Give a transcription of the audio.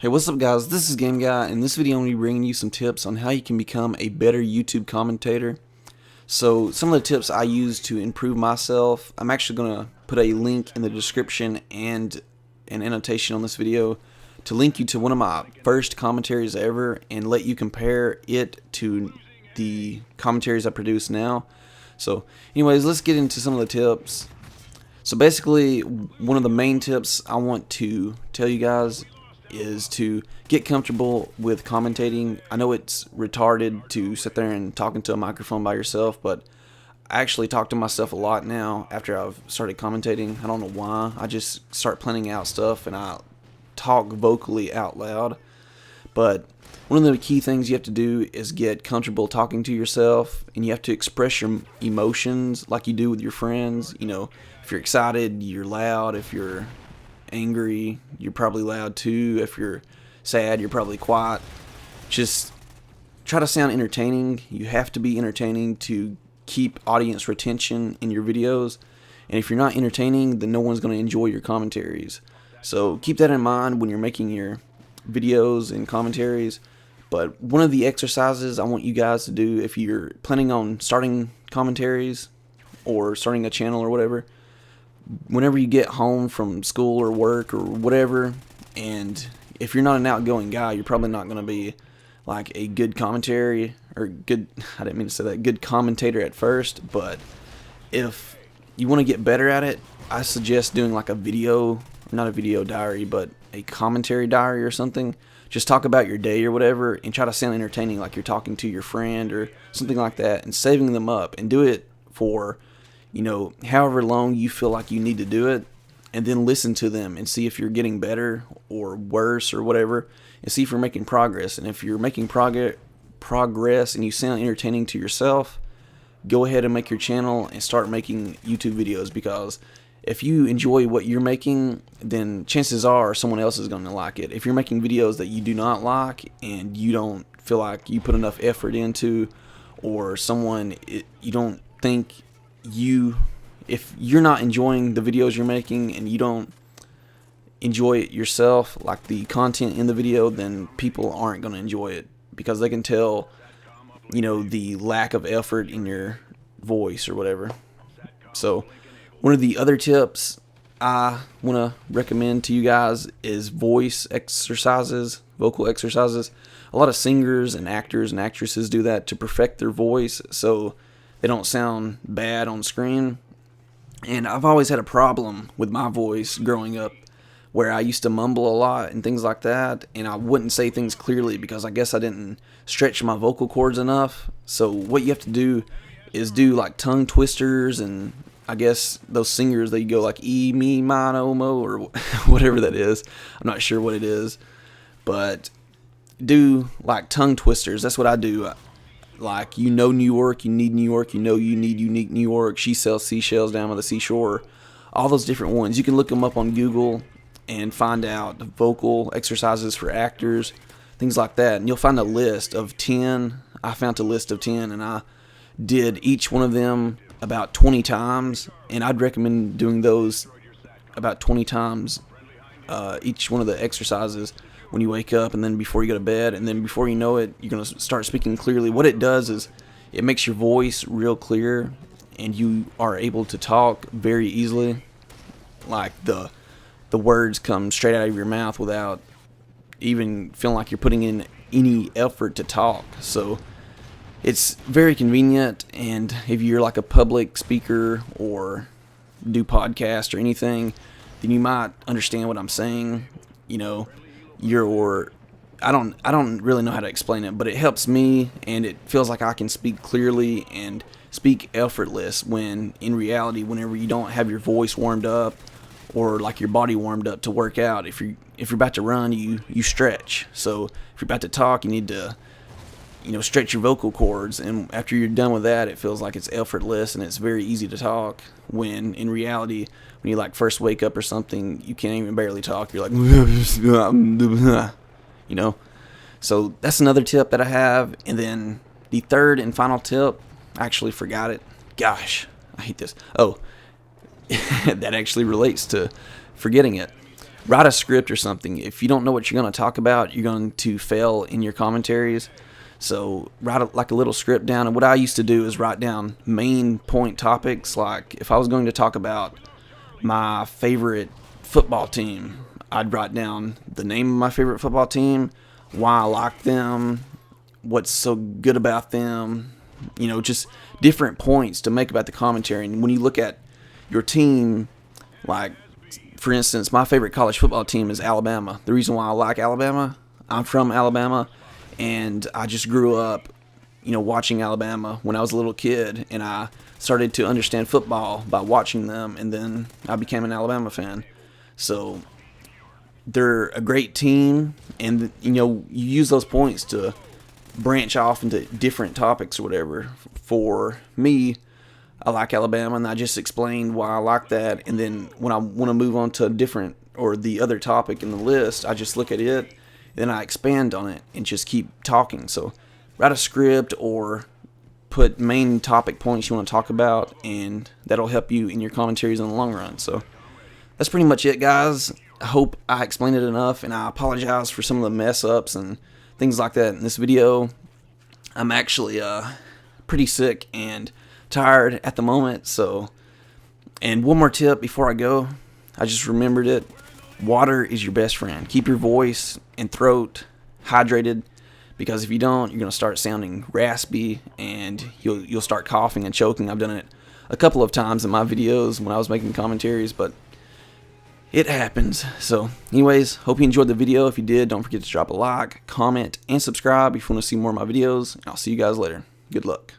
Hey, what's up guys? This is GameGuyy. In this video I'm going to be bringing you some tips on how you can become a better YouTube commentator. So some of the tips I use to improve myself, I'm actually going to put a link in the description and an annotation on this video to link you to one of my first commentaries ever and let you compare it to the commentaries I produce now. So anyways, let's get into some of the tips. So basically, one of the main tips I want to tell you guys is to get comfortable with commentating. I know it's retarded to sit there and talk into a microphone by yourself, but I actually talk to myself a lot now after I've started commentating. I don't know why. I just start planning out stuff and I talk vocally out loud. But one of the key things you have to do is get comfortable talking to yourself, and you have to express your emotions like you do with your friends. You know, if you're excited, you're loud. If you're angry, you're probably loud too. If you're sad, you're probably quiet. Just try to sound entertaining. You have to be entertaining to keep audience retention in your videos. And if you're not entertaining, then no one's going to enjoy your commentaries. So keep that in mind when you're making your videos and commentaries. But one of the exercises I want you guys to do if you're planning on starting commentaries or starting a channel or whatever, whenever you get home from school or work or whatever, and if you're not an outgoing guy, you're probably not going to be like a good commentary or good, I didn't mean to say that, good commentator at first, but if you want to get better at it, I suggest doing like a video, not a video diary, but a commentary diary or something. Just talk about your day or whatever and try to sound entertaining like you're talking to your friend or something like that, and saving them up, and do it for, you know, however long you feel like you need to do it, and then listen to them and see if you're getting better or worse or whatever, and see if you're making progress. And if you're making progress and you sound entertaining to yourself, go ahead and make your channel and start making YouTube videos, because if you enjoy what you're making, then chances are someone else is going to like it. If you're making videos that you do not like and you don't feel like you put enough effort into, or you don't think if you're not enjoying the videos you're making and you don't enjoy it yourself, like the content in the video, then people aren't going to enjoy it, because they can tell, you know, the lack of effort in your voice or whatever. So one of the other tips I want to recommend to you guys is voice exercises, vocal exercises. A lot of singers and actors and actresses do that to perfect their voice so they don't sound bad on screen. And I've always had a problem with my voice growing up, where I used to mumble a lot and things like that, and I wouldn't say things clearly because I guess I didn't stretch my vocal cords enough. So what you have to do is do like tongue twisters, and I guess those singers, they go like e, me, mine, omo, or whatever that is. I'm not sure what it is, but do like tongue twisters. That's what I do. Like, you know, New York, you need New York, you know, you need unique New York, she sells seashells down by the seashore, all those different ones. You can look them up on Google and find out vocal exercises for actors, things like that, and you'll find a list of 10. I found a list of 10, and I did each one of them about 20 times, and I'd recommend doing those about 20 times, each one of the exercises, when you wake up and then before you go to bed, and then before you know it, you're going to start speaking clearly. What it does is it makes your voice real clear, and you are able to talk very easily. Like the words come straight out of your mouth without even feeling like you're putting in any effort to talk. So it's very convenient, and if you're like a public speaker or do podcasts or anything, then you might understand what I'm saying. You know, I don't really know how to explain it, but it helps me, and it feels like I can speak clearly and speak effortless, when in reality, whenever you don't have your voice warmed up or like your body warmed up to work out, if you're about to run, you stretch. So if you're about to talk, you need to, you know, stretch your vocal cords, and after you're done with that, it feels like it's effortless and it's very easy to talk, when in reality, when you like first wake up or something, you can't even barely talk. You're like, you know. So that's another tip that I have. And then the third and final tip, I actually forgot it. Gosh, I hate this. Oh, that actually relates to forgetting it. write a script or something. If you don't know what you're going to talk about, you're going to fail in your commentaries. So write like a little script down. And what I used to do is write down main point topics. Like if I was going to talk about my favorite football team, I'd write down the name of my favorite football team, why I like them, what's so good about them, you know, just different points to make about the commentary. And when you look at your team, like for instance, my favorite college football team is Alabama. The reason why I like Alabama, I'm from Alabama, and I just grew up, you know, watching Alabama when I was a little kid, and I started to understand football by watching them, and then I became an Alabama fan. So they're a great team, and you know, you use those points to branch off into different topics or whatever. For me, I like Alabama, and I just explained why I like that. And then when I want to move on to a different or the other topic in the list, I just look at it, and then I expand on it and just keep talking. So write a script or put main topic points you want to talk about, and that'll help you in your commentaries in the long run. So that's pretty much it, guys. I hope I explained it enough, and I apologize for some of the mess ups and things like that in this video. I'm actually pretty sick and tired at the moment. So, and one more tip before I go, I just remembered it. Water is your best friend. Keep your voice and throat hydrated, because if you don't, you're going to start sounding raspy, and you'll start coughing and choking. I've done it a couple of times in my videos when I was making commentaries, but it happens. So anyways, hope you enjoyed the video. If you did, don't forget to drop a like, comment, and subscribe if you want to see more of my videos. I'll see you guys later. Good luck.